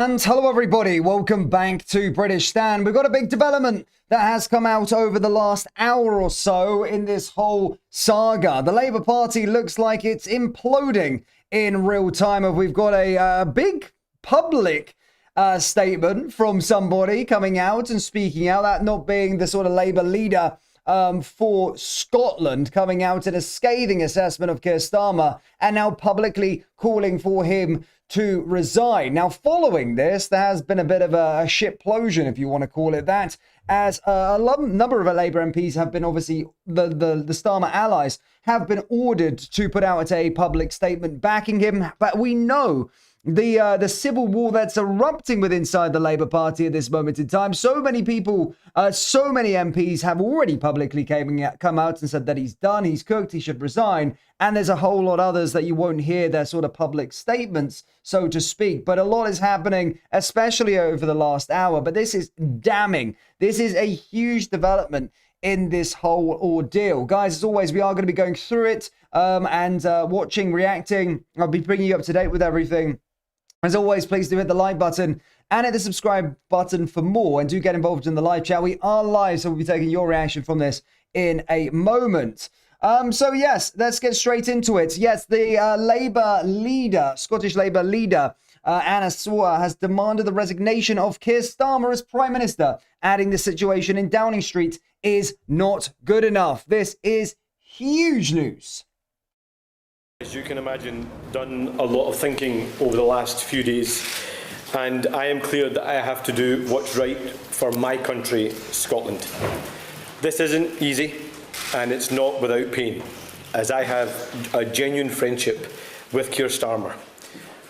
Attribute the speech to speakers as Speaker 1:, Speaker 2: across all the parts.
Speaker 1: And hello everybody, welcome back to British Stand. We've got a big development that has come out over the last hour or so in this whole saga. The Labour Party looks like it's imploding in real time. We've got a big public statement from somebody coming out and speaking out, that not being the sort of Labour leader for Scotland, coming out in a scathing assessment of Keir Starmer and now publicly calling for him to resign. Now, following this, there has been a bit of a shitplosion, if you want to call it that, as a number of Labour MPs have been, obviously, the Starmer allies have been ordered to put out a public statement backing him. But we know the civil war that's erupting within inside the Labour Party at this moment in time. So many people, so many MPs have already publicly come out and said that he's done, he's cooked, he should resign. And there's a whole lot others that you won't hear their sort of public statements, so to speak. But a lot is happening, especially over the last hour. But this is damning. This is a huge development in this whole ordeal. Guys, as always, we are going to be going through it and watching, reacting. I'll be bringing you up to date with everything. As always, please do hit the like button and hit the subscribe button for more. And do get involved in the live chat. We are live, so we'll be taking your reaction from this in a moment. So yes, let's get straight into it. Yes, the Labour leader, Scottish Labour leader, Anna Sarwar, has demanded the resignation of Keir Starmer as Prime Minister, adding the situation in Downing Street is not good enough. This is huge news.
Speaker 2: As you can imagine, done a lot of thinking over the last few days, and I am clear that I have to do what's right for my country, Scotland. This isn't easy, and it's not without pain, as I have a genuine friendship with Keir Starmer.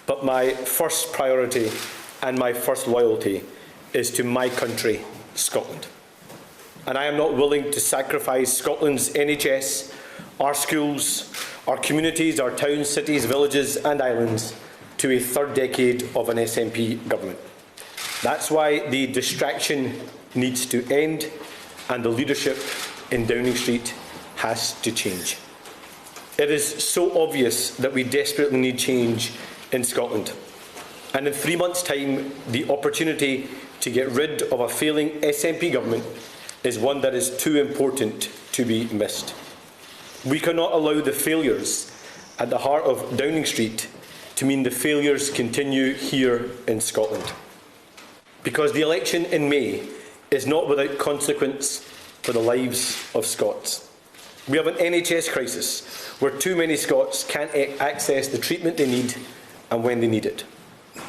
Speaker 2: But my first priority and my first loyalty is to my country, Scotland. And I am not willing to sacrifice Scotland's NHS, our schools, our communities, our towns, cities, villages and islands to a third decade of an SNP government. That's why the distraction needs to end and the leadership in Downing Street has to change. It is so obvious that we desperately need change in Scotland. And in 3 months' time, the opportunity to get rid of a failing SNP government is one that is too important to be missed. We cannot allow the failures at the heart of Downing Street to mean the failures continue here in Scotland. Because the election in May is not without consequence for the lives of Scots. We have an NHS crisis where too many Scots can't access the treatment they need and when they need it.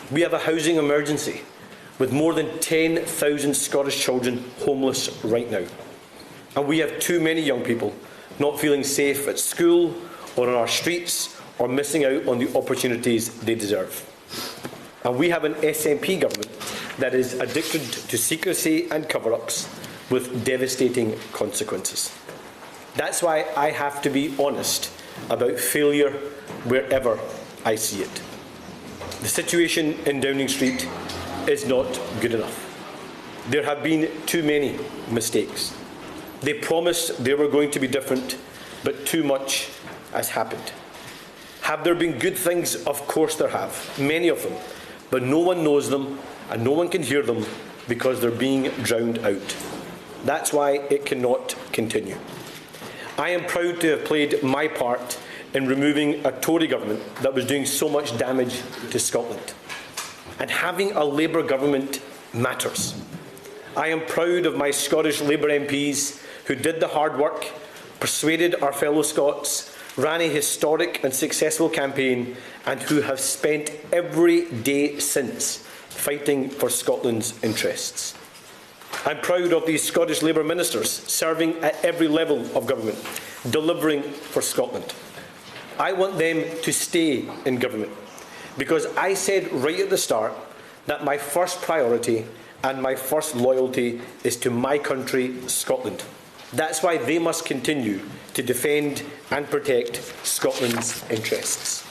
Speaker 2: We have a housing emergency with more than 10,000 Scottish children homeless right now. And we have too many young people not feeling safe at school or on our streets or missing out on the opportunities they deserve. And we have an SNP government that is addicted to secrecy and cover-ups with devastating consequences. That's why I have to be honest about failure wherever I see it. The situation in Downing Street is not good enough. There have been too many mistakes. They promised they were going to be different, but too much has happened. Have there been good things? Of course there have, many of them, but no one knows them and no one can hear them because they're being drowned out. That's why it cannot continue. I am proud to have played my part in removing a Tory government that was doing so much damage to Scotland. And having a Labour government matters. I am proud of my Scottish Labour MPs who did the hard work, persuaded our fellow Scots, ran a historic and successful campaign, and who have spent every day since fighting for Scotland's interests. I'm proud of these Scottish Labour ministers serving at every level of government, delivering for Scotland. I want them to stay in government because I said right at the start that my first priority and my first loyalty is to my country, Scotland. That's why they must continue to defend and protect Scotland's interests.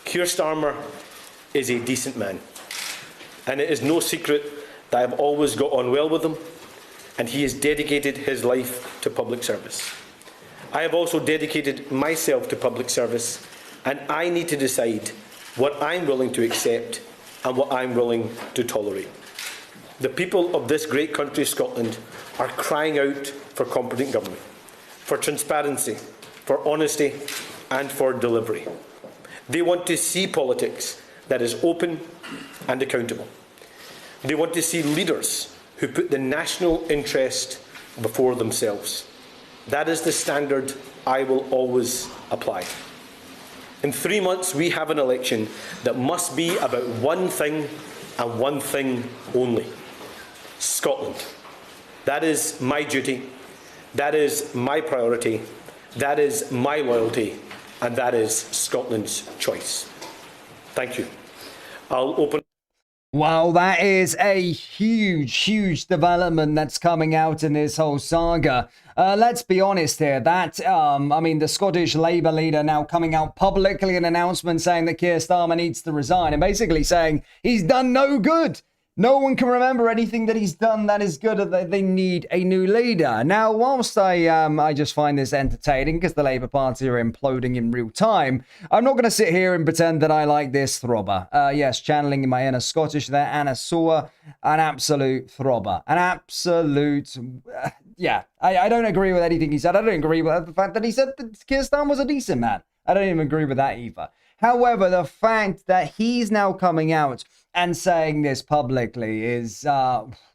Speaker 2: Keir Starmer is a decent man, and it is no secret that I have always got on well with him, and he has dedicated his life to public service. I have also dedicated myself to public service, and I need to decide what I'm willing to accept and what I'm willing to tolerate. The people of this great country, Scotland, are crying out for competent government, for transparency, for honesty and for delivery. They want to see politics that is open and accountable. They want to see leaders who put the national interest before themselves. That is the standard I will always apply. In 3 months, we have an election that must be about one thing and one thing only: Scotland. That is my duty, that is my priority, that is my loyalty, and that is Scotland's choice. Thank you. I'll open.
Speaker 1: Well, that is a huge development that's coming out in this whole saga. Let's be honest here. The Scottish Labour leader now coming out publicly an announcement saying that Keir Starmer needs to resign and basically saying he's done no good. No one can remember anything that he's done that is good, or that they need a new leader. Now, whilst I just find this entertaining because the Labour Party are imploding in real time, I'm not going to sit here and pretend that I like this throbber. Yes, channeling in my inner Scottish there, Anna Sawa, an absolute throbber. An absolute... I don't agree with anything he said. I don't agree with the fact that he said that Keir Starmer was a decent man. I don't even agree with that either. However, the fact that he's now coming out and saying this publicly is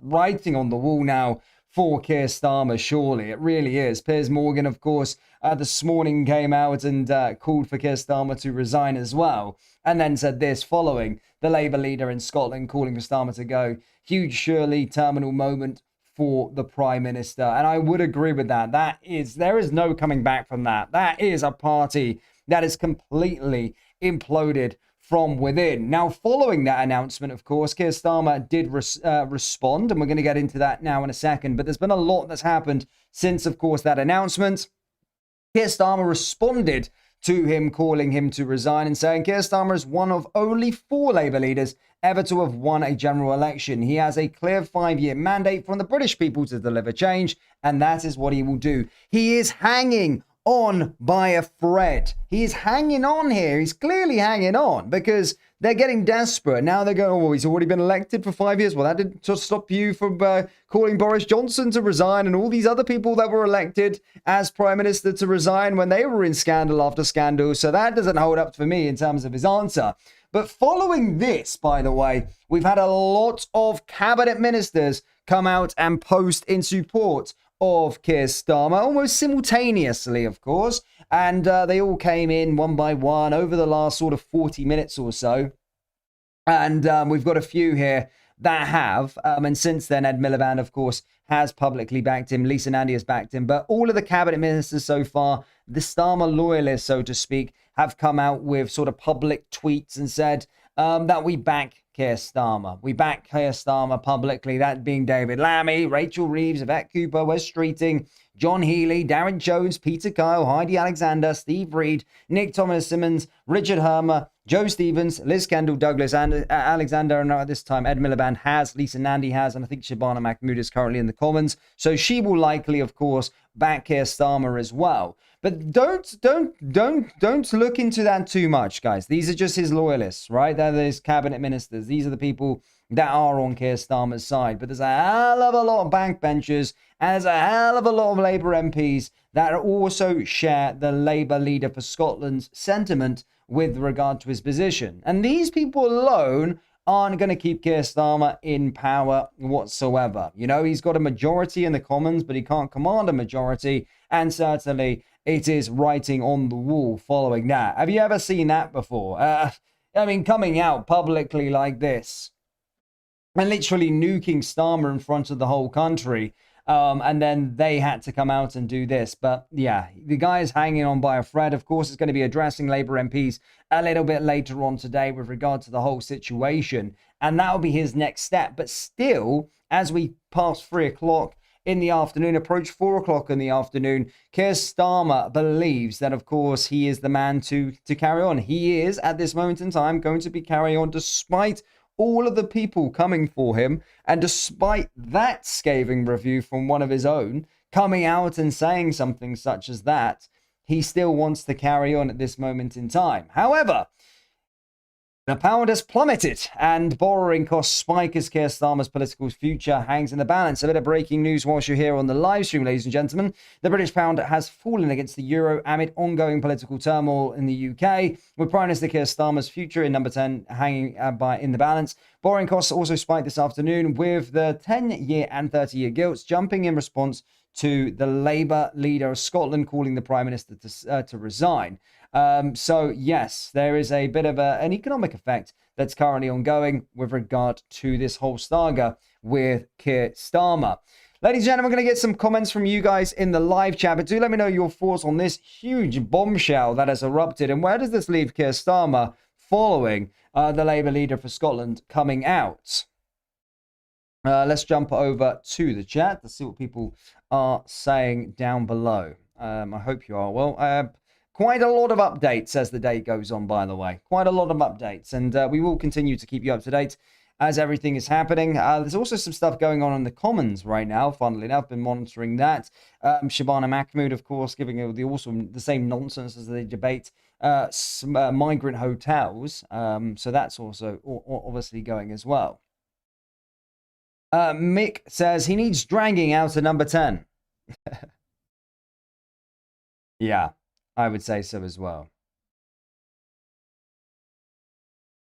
Speaker 1: writing on the wall now for Keir Starmer, surely. It really is. Piers Morgan, of course, this morning came out and called for Keir Starmer to resign as well, and then said this following the Labour leader in Scotland calling for Starmer to go. Huge, surely terminal moment for the Prime Minister. And I would agree with that. There is no coming back from that. That is a party that is completely imploded from within. Now, following that announcement, of course, Keir Starmer did respond, and we're going to get into that now in a second, but there's been a lot that's happened since, of course, that announcement. Keir Starmer responded to him calling him to resign and saying Keir Starmer is one of only 4 Labour leaders ever to have won a general election. He has a clear 5-year mandate from the British people to deliver change, and that is what he will do. He is hanging on by a thread. He is hanging on here. He's clearly hanging on because they're getting desperate. Now they're going, oh, he's already been elected for 5 years. Well, that didn't stop you from calling Boris Johnson to resign and all these other people that were elected as Prime Minister to resign when they were in scandal after scandal. So that doesn't hold up for me in terms of his answer. But following this, by the way, we've had a lot of cabinet ministers come out and post in support of Keir Starmer, almost simultaneously, of course. And they all came in one by one over the last sort of 40 minutes or so. And we've got a few here that have. And since then, Ed Miliband, of course, has publicly backed him. Lisa Nandy has backed him. But all of the cabinet ministers so far, the Starmer loyalists, so to speak, have come out with sort of public tweets and said that we back Keir Starmer. We back Keir Starmer publicly, that being David Lammy, Rachel Reeves, Yvette Cooper, Wes Streeting, John Healey, Darren Jones, Peter Kyle, Heidi Alexander, Steve Reed, Nick Thomas-Simmons, Richard Hermer, Joe Stevens, Liz Kendall, Douglas, and Alexander, and at this time Ed Miliband has, Lisa Nandy has, and I think Shabana Mahmood is currently in the Commons. So she will likely, of course, back Keir Starmer as well. But don't look into that too much, guys. These are just his loyalists, right? They're his cabinet ministers. These are the people that are on Keir Starmer's side. But there's a hell of a lot of backbenchers and there's a hell of a lot of Labour MPs that also share the Labour leader for Scotland's sentiment with regard to his position. And these people alone aren't going to keep Keir Starmer in power whatsoever. You know, he's got a majority in the Commons, but he can't command a majority. And certainly it is writing on the wall following that. Have you ever seen that before? Coming out publicly like this and literally nuking Starmer in front of the whole country. And then they had to come out and do this. But yeah, the guy is hanging on by a thread. Of course, it's going to be addressing Labour MPs a little bit later on today with regard to the whole situation. And that will be his next step. But still, as we pass 3 o'clock in the afternoon, approach 4 o'clock in the afternoon, Keir Starmer believes that, of course, he is the man to carry on. He is, at this moment in time, going to be carrying on despite all of the people coming for him, and despite that scathing review from one of his own coming out and saying something such as that, he still wants to carry on at this moment in time. However, Now, pound has plummeted and borrowing costs spike as Keir Starmer's political future hangs in the balance. A bit of breaking news whilst you're here on the live stream, ladies and gentlemen. The British pound has fallen against the euro amid ongoing political turmoil in the UK, with Prime Minister Keir Starmer's future in number 10 hanging in the balance. Borrowing costs also spiked this afternoon, with the 10-year and 30-year gilts jumping in response to the Labour leader of Scotland calling the Prime Minister to resign. So, yes, there is a bit of an economic effect that's currently ongoing with regard to this whole saga with Keir Starmer. Ladies and gentlemen, I'm going to get some comments from you guys in the live chat, but do let me know your thoughts on this huge bombshell that has erupted, and where does this leave Keir Starmer following the Labour leader for Scotland coming out? Let's jump over to the chat to see what people are saying down below. I hope you are well. Quite a lot of updates as the day goes on, by the way. Quite a lot of updates. And we will continue to keep you up to date as everything is happening. There's also some stuff going on in the Commons right now, funnily enough. I've been monitoring that. Shabana Mahmood, of course, giving the same nonsense as they debate migrant hotels. So that's also obviously going as well. Mick says he needs dragging out to number 10. Yeah. I would say so as well.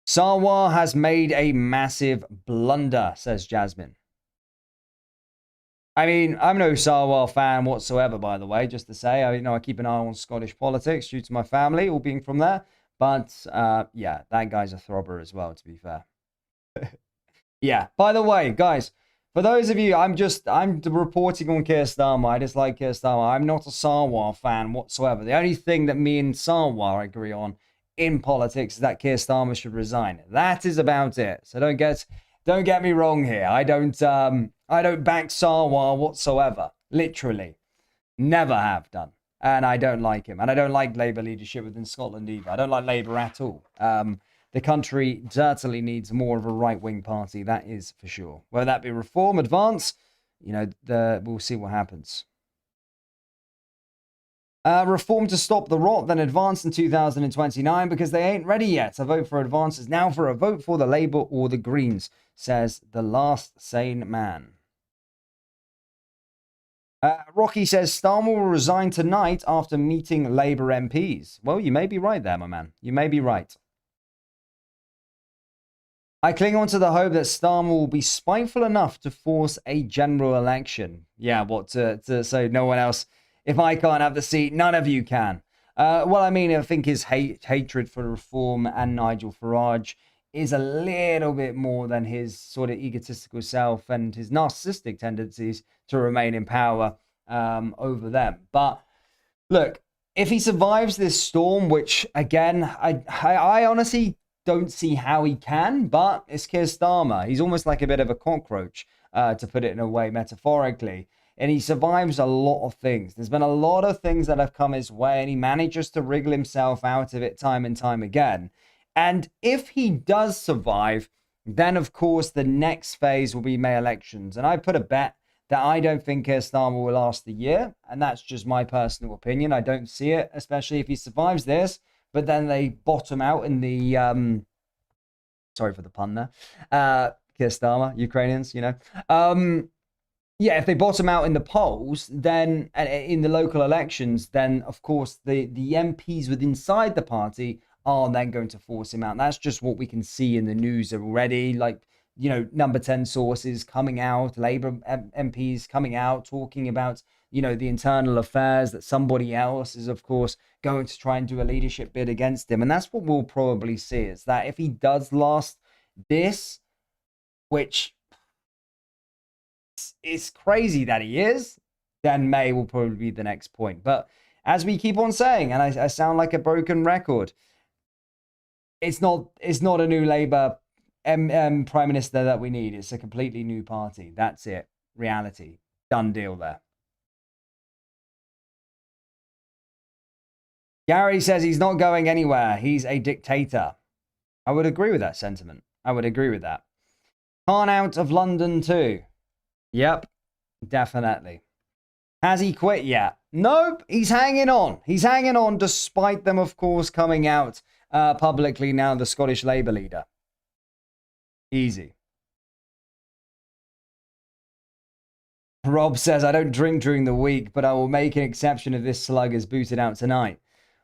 Speaker 1: Sarwar has made a massive blunder, says Jasmine. I mean, I'm no Sarwar fan whatsoever, by the way, just to say. I keep an eye on Scottish politics due to my family, all being from there. But, yeah, that guy's a throbber as well, to be fair. Yeah, by the way, guys, for those of you, I'm reporting on Keir Starmer. I dislike Keir Starmer. I'm not a Sarwar fan whatsoever. The only thing that me and Sarwar agree on in politics is that Keir Starmer should resign. That is about it. So don't get me wrong here. I don't back Sarwar whatsoever. Literally, never have done. And I don't like him. And I don't like Labour leadership within Scotland either. I don't like Labour at all. The country certainly needs more of a right-wing party, that is for sure. Whether that be Reform, Advance, we'll see what happens. Reform to stop the rot, then Advance in 2029 because they ain't ready yet. A vote for Advance is now for a vote for the Labour or the Greens, says the last sane man. Rocky says Starmer will resign tonight after meeting Labour MPs. Well, you may be right there, my man. You may be right. I cling on to the hope that Starmer will be spiteful enough to force a general election. Yeah, to say no one else, if I can't have the seat, none of you can. Well, I mean, I think his hatred for Reform and Nigel Farage is a little bit more than his sort of egotistical self and his narcissistic tendencies to remain in power over them. But look, if he survives this storm, which again, I honestly don't see how he can, but it's Keir Starmer. He's almost like a bit of a cockroach, to put it in a way, metaphorically. And he survives a lot of things. There's been a lot of things that have come his way, and he manages to wriggle himself out of it time and time again. And if he does survive, then of course the next phase will be May elections. And I put a bet that I don't think Keir Starmer will last the year. And that's just my personal opinion. I don't see it, especially if he survives this. But then they bottom out in the, sorry for the pun there, Keir Starmer, Ukrainians, yeah, if they bottom out in the polls, then in the local elections, then of course the MPs within inside the party are then going to force him out. And that's just what we can see in the news already, like, number 10 sources coming out, Labour MPs coming out, talking about, the internal affairs, that somebody else is, of course, going to try and do a leadership bid against him. And that's what we'll probably see, is that if he does last this, which is crazy that he is, then May will probably be the next point. But as we keep on saying, and I sound like a broken record, it's not a new Labour Prime Minister that we need. It's a completely new party. That's it. Reality. Done deal there. Gary says he's not going anywhere. He's a dictator. I would agree with that sentiment. I would agree with that. Khan out of London too. Yep, definitely. Has he quit yet? Nope, he's hanging on. He's hanging on despite them, of course, coming out publicly now the Scottish Labour leader. Easy. Rob says, I don't drink during the week, but I will make an exception if this slug is booted out tonight.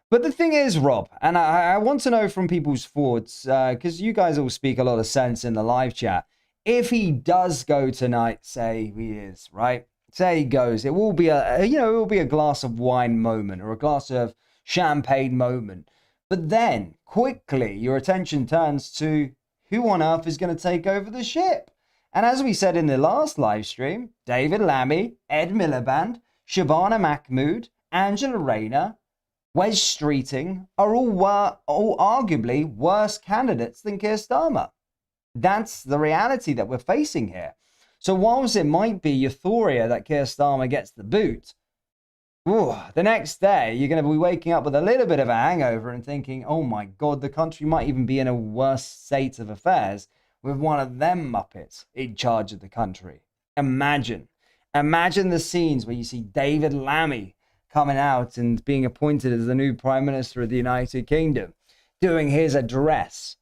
Speaker 1: But the thing is, Rob, and I want to know from people's thoughts, because you guys all speak a lot of sense in the live chat. If he does go tonight, say he is, right? Say he goes, it will be it will be a glass of wine moment or a glass of champagne moment. But then, quickly, your attention turns to who on earth is going to take over the ship? And as we said in the last live stream, David Lammy, Ed Miliband, Shabana Mahmood, Angela Rayner, Wes Streeting are all arguably worse candidates than Keir Starmer. That's the reality that we're facing here. So whilst it might be euphoria that Keir Starmer gets the boot, the next day you're going to be waking up with a little bit of a hangover and thinking, oh my God, the country might even be in a worse state of affairs with one of them muppets in charge of the country. Imagine the scenes where you see David Lammy coming out and being appointed as the new Prime Minister of the United Kingdom, doing his address.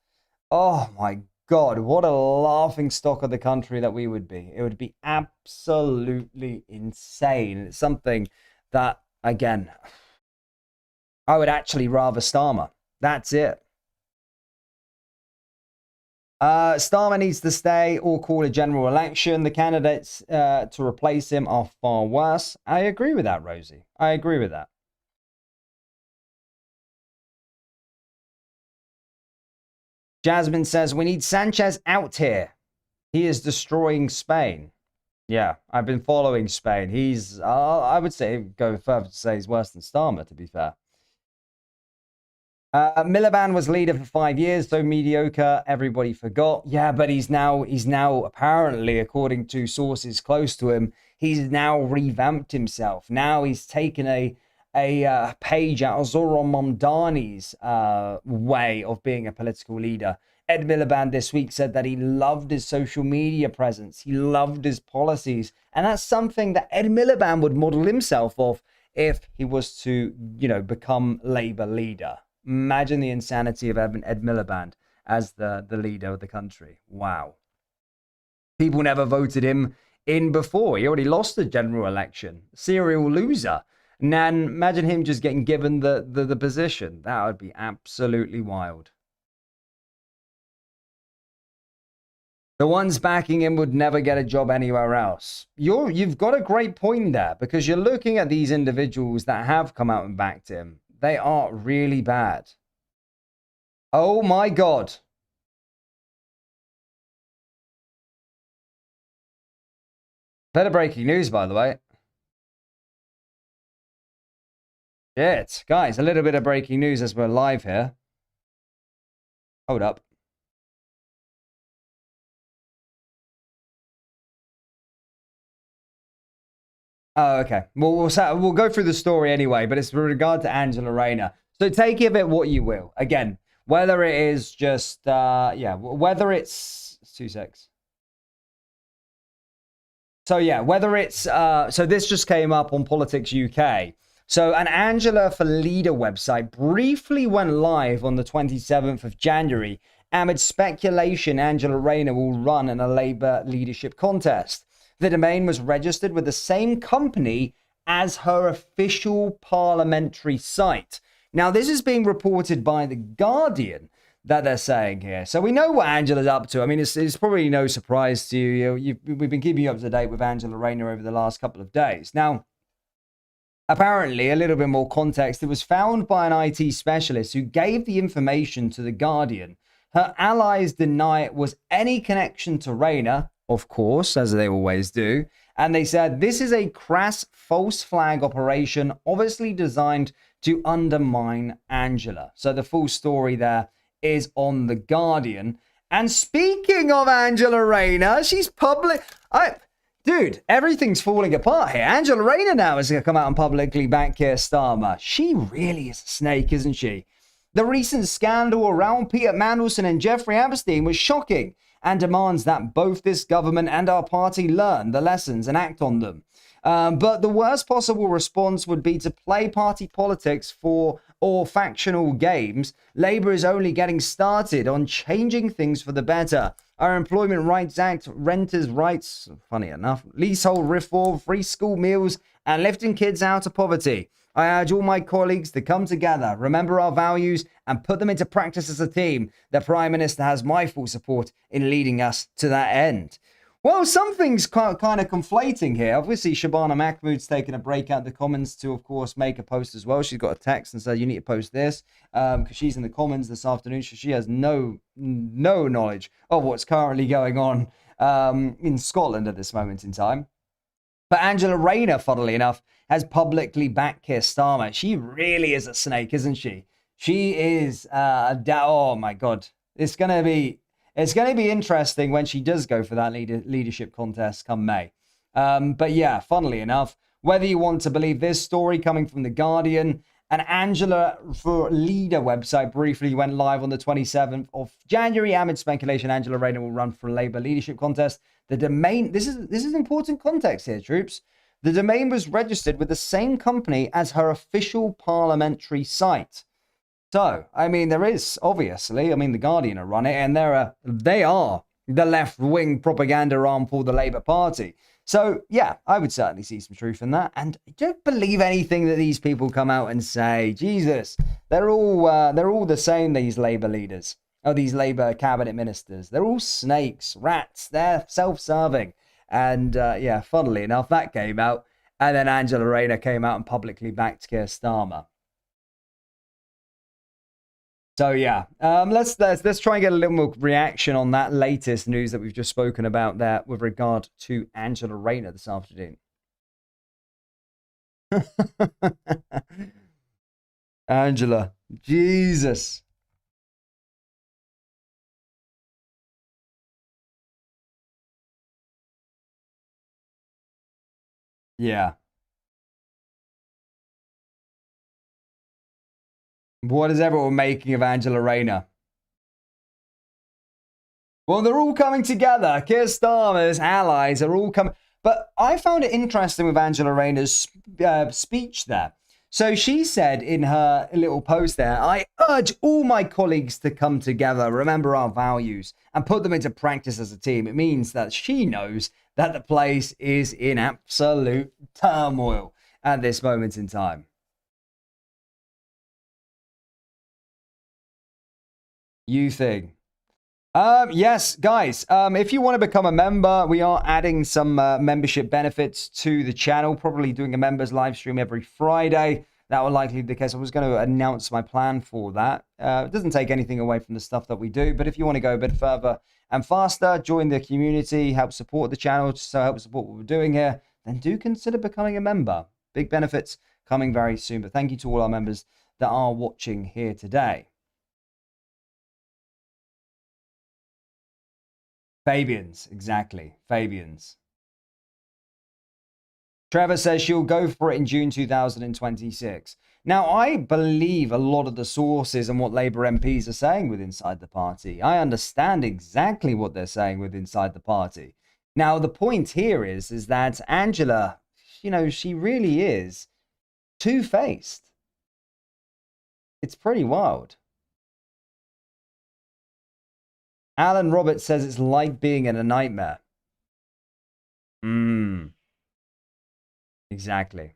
Speaker 1: Oh my God, what a laughing stock of the country that we would be. It would be absolutely insane. It's something that, again, I would actually rather Starmer. That's it. Starmer needs to stay or call a general election. The candidates to replace him are far worse. I agree with that, Rosie. I agree with that. Jasmine says, we need Sanchez out here. He is destroying Spain. Yeah, I've been following Spain. He's, I would say, go further to say he's worse than Starmer, to be fair. Miliband was leader for 5 years, so mediocre, everybody forgot. Yeah, but he's now apparently, according to sources close to him, he's now revamped himself. Now he's taken a page out of Zoran Mamdani's way of being a political leader. Ed Miliband this week said that he loved his social media presence. He loved his policies. And that's something that Ed Miliband would model himself off if he was to, become Labour leader. Imagine the insanity of Ed Miliband as the leader of the country. Wow. People never voted him in before. He already lost the general election. Serial loser. And then imagine him just getting given the position. That would be absolutely wild. The ones backing him would never get a job anywhere else. You've got a great point there, because you're looking at these individuals that have come out and backed him. They are really bad. Oh my God. Better breaking news, by the way. Shit. Guys, a little bit of breaking news as we're live here. Hold up. Oh, okay. Well, we'll go through the story anyway, but it's with regard to Angela Rayner. So take of it what you will. Again, whether it is just, whether it's 2 secs. So yeah, whether it's, so this just came up on Politics UK. So an Angela for Leader website briefly went live on the 27th of January amid speculation Angela Rayner will run in a Labour leadership contest. The domain was registered with the same company as her official parliamentary site. Now, this is being reported by The Guardian that they're saying here. So we know what Angela's up to. I mean, it's probably no surprise to you. We've been keeping you up to date with Angela Rayner over the last couple of days. Now, apparently, a little bit more context. It was found by an IT specialist who gave the information to The Guardian. Her allies deny it was any connection to Rayner, of course, as they always do. And they said this is a crass false flag operation, obviously designed to undermine Angela. So the full story there is on The Guardian. And speaking of Angela Rayner, she's public. Dude, everything's falling apart here. Angela Rayner now is going to come out and publicly back Keir Starmer. She really is a snake, isn't she? The recent scandal around Peter Mandelson and Jeffrey Epstein was shocking. and demands that both this government and our party learn the lessons and act on them. But the worst possible response would be to play party politics or factional games. Labour is only getting started on changing things for the better. Our Employment Rights Act, renters' rights, funny enough, leasehold reform, free school meals, and lifting kids out of poverty. I urge all my colleagues to come together, remember our values, and put them into practice as a team. The Prime Minister has my full support in leading us to that end. Well, something's kind of conflating here. Obviously, Shabana Mahmood's taken a break out the comments to, of course, make a post as well. She's got a text and said, you need to post this, because she's in the comments this afternoon. So she has no knowledge of what's currently going on in Scotland at this moment in time. But Angela Rayner, funnily enough, has publicly backed Keir Starmer. She really is a snake, isn't she? She is, oh my God. It's going to be interesting when she does go for that leadership contest come May. But yeah, funnily enough, whether you want to believe this story coming from The Guardian, an Angela for Leader website briefly went live on the 27th of January. Amid speculation, Angela Rayner will run for a Labour leadership contest. The domain, this is important context here, troops. The domain was registered with the same company as her official parliamentary site. So, I mean, there is, obviously, The Guardian are run it, and they are the left-wing propaganda arm for the Labour Party. So, yeah, I would certainly see some truth in that. And I don't believe anything that these people come out and say. Jesus, they're all the same, these Labour leaders. Oh, these Labour cabinet ministers. They're all snakes, rats. They're self-serving. And, yeah, funnily enough, that came out. And then Angela Rayner came out and publicly backed Keir Starmer. So yeah, let's try and get a little more reaction on that latest news that we've just spoken about there with regard to Angela Rayner this afternoon. Angela, Jesus. Yeah. What is everyone making of Angela Rayner? Well, they're all coming together. Keir Starmer's allies are all coming. But I found it interesting with Angela Rayner's speech there. So she said in her little post there, I urge all my colleagues to come together, remember our values, and put them into practice as a team. It means that she knows that the place is in absolute turmoil at this moment in time. You think? Yes, guys, if you want to become a member, we are adding some membership benefits to the channel, probably doing a members live stream every Friday. That will likely be the case. I was going to announce my plan for that. It doesn't take anything away from the stuff that we do, but if you want to go a bit further and faster, join the community, help support the channel, so help support what we're doing here, then do consider becoming a member. Big benefits coming very soon, but thank you to all our members that are watching here today. Fabians, exactly. Fabians. Trevor says she'll go for it in June 2026. Now, I believe a lot of the sources and what Labour MPs are saying with inside the party. I understand exactly what they're saying with inside the party. Now, the point here is that Angela, she really is two-faced. It's pretty wild. Alan Roberts says it's like being in a nightmare. Exactly.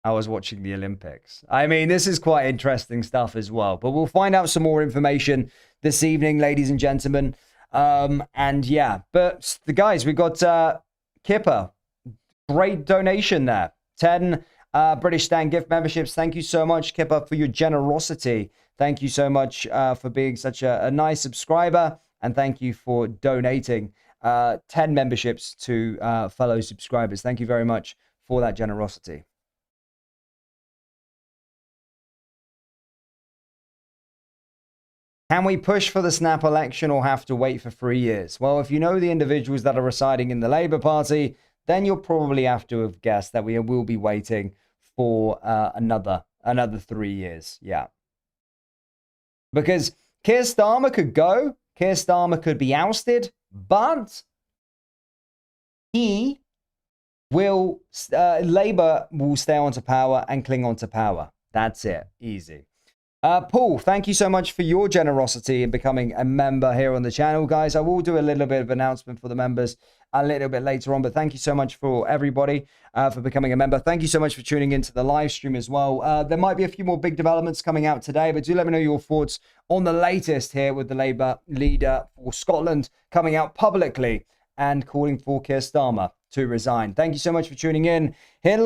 Speaker 1: I was watching the Olympics. I mean, this is quite interesting stuff as well. But we'll find out some more information this evening, ladies and gentlemen. And yeah, but the guys, we got Kipper. Great donation there. 10 British Stan gift memberships. Thank you so much, Kipper, for your generosity. Thank you so much for being such a nice subscriber. And thank you for donating 10 memberships to fellow subscribers. Thank you very much for that generosity. Can we push for the snap election or have to wait for 3 years? Well, if you know the individuals that are residing in the Labour Party, then you'll probably have to have guessed that we will be waiting for another 3 years. Yeah. Because Keir Starmer could go. Keir Starmer could be ousted, but he will, Labour will stay on to power and cling on to power. That's it. Easy. Paul, thank you so much for your generosity in becoming a member here on the channel, guys. I will do a little bit of announcement for the members a little bit later on, but thank you so much for everybody for becoming a member. Thank you so much for tuning into the live stream as well. There might be a few more big developments coming out today, but do let me know your thoughts on the latest here with the Labour leader for Scotland coming out publicly and calling for Keir Starmer to resign. Thank you so much for tuning in. Here